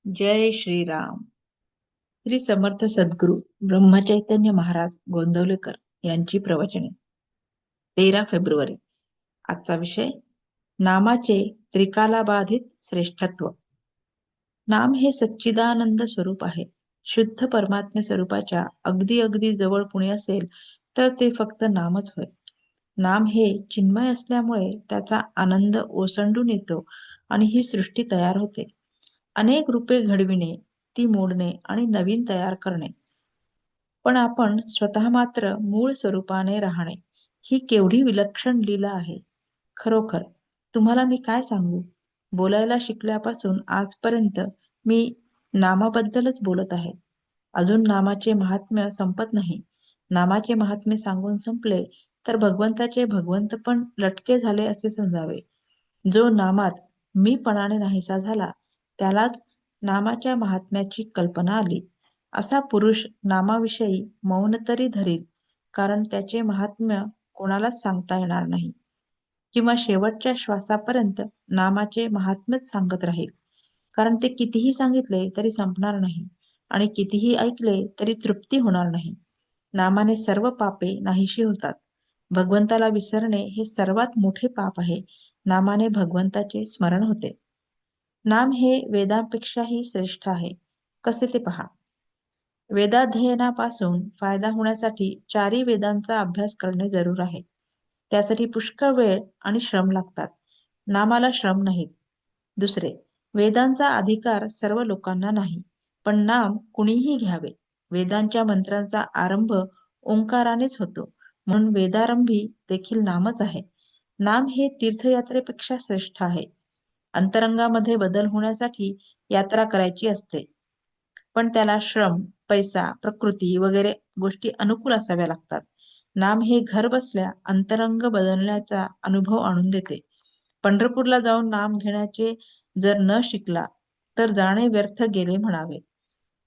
जय श्रीराम. श्री समर्थ सद्गुरू ब्रह्मचैतन्य महाराज गोंदवलेकर यांची प्रवचने. 13 फेब्रुवारी. आजचा विषय नामाचे त्रिकालाबाधित श्रेष्ठत्व. नाम हे सच्चिदानंद स्वरूप आहे. शुद्ध परमात्म्य स्वरूपाच्या अगदी अगदी जवळ कुणी असेल तर ते फक्त नामच होय. नाम हे चिन्मय असल्यामुळे त्याचा आनंद ओसंडून येतो आणि ही सृष्टी तयार होते. अनेक रूपे घडविणे, ती मोडणे आणि नवीन तयार करणे, पण आपण स्वतः मात्र मूळ स्वरूपाने राहणे, ही केवढी विलक्षण लीला आहे. खरोखर तुम्हाला मी काय सांगू. बोलायला शिकल्यापासून आजपर्यंत मी नामाबद्दलच बोलत आहे. अजून नामाचे महात्म्य संपत नाही. नामाचे महात्म्य सांगून संपले तर भगवंताचे भगवंत पण लटके झाले असे समजावे. जो नामात मीपणाने नाहीसा झाला त्यालाच नामाच्या महात्म्याची कल्पना आली. असा पुरुष नामाविषयी मौन तरी धरील, कारण त्याचे महात्म्य कोणालाच सांगता येणार नाही, किंवा शेवटच्या श्वासापर्यंत नामाचे महात्म्यच सांगत राहील, कारण ते कितीही सांगितले तरी संपणार नाही आणि कितीही ऐकले तरी तृप्ती होणार नाही. नामाने सर्व पापे नाहीशी होतात. भगवंताला विसरणे हे सर्वात मोठे पाप आहे. नामाने भगवंताचे स्मरण होते. नाम हे वेदांपेक्षाही श्रेष्ठ आहे. कसे ते पहा. वेदाध्ययनापासून फायदा होण्यासाठी 4ही वेदांचा अभ्यास करणे जरूर आहे. त्यासाठी पुष्कळ वेळ आणि श्रम लागतात. नामाला श्रम नाहीत. दुसरे, वेदांचा अधिकार सर्व लोकांना नाही, पण नाम कुणीही घ्यावे. वेदांच्या मंत्रांचा आरंभ ओंकारानेच होतो, म्हणून वेदारंभी देखील नामच आहे. नाम हे तीर्थयात्रेपेक्षा श्रेष्ठ आहे. अंतरंगामध्ये बदल होण्यासाठी यात्रा करायची असते, पण त्याला श्रम, पैसा, प्रकृती वगैरे गोष्टी अनुकूल असाव्या लागतात. नाम हे घर बसल्या अंतरंग बदलण्याचा अनुभव आणून देते. पंढरपूरला जाऊन नाम घेण्याचे जर न शिकला तर जाणे व्यर्थ गेले म्हणावे.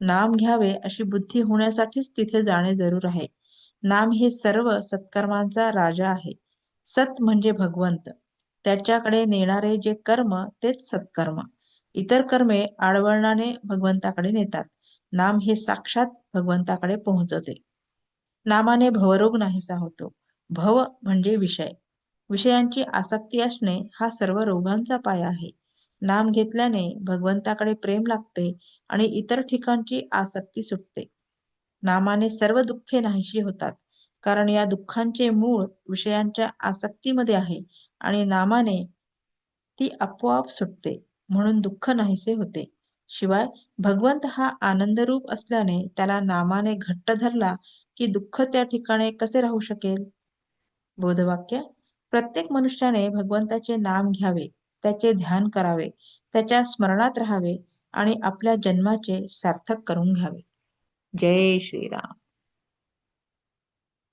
नाम घ्यावे अशी बुद्धी होण्यासाठीच तिथे जाणे जरूर आहे. नाम हे सर्व सत्कर्मांचा राजा आहे. सत म्हणजे भगवंत. त्याच्याकडे नेणारे जे कर्म तेच सत्कर्म. इतर कर्मे आडवळणाने भगवंताकडे नेतात. नाम हे साक्षात भगवंताकडे पोहोचवते. नामाने भवरोग नाहीसा होतो. भव म्हणजे विषय. विषयांची आसक्ती असणे हा सर्व रोगांचा पाया आहे. नाम घेतल्याने भगवंताकडे प्रेम लागते आणि इतर ठिकाणची आसक्ती सुटते. नामाने सर्व दुःखे नाहीशी होतात, कारण या दुःखांचे मूळ विषयांच्या आसक्तीमध्ये आहे आणि नामाने ती आपोआप सुटते, म्हणून दुःख नाहीसे होते. शिवाय भगवंत हा आनंदरूप असल्याने त्याला नामाने घट्ट धरला की दुःख त्या ठिकाणी कसे राहू शकेल. बोधवाक्य. प्रत्येक मनुष्याने भगवंताचे नाम घ्यावे, त्याचे ध्यान करावे, त्याच्या स्मरणात राहावे आणि आपल्या जन्माचे सार्थक करून घ्यावे. जय श्रीराम.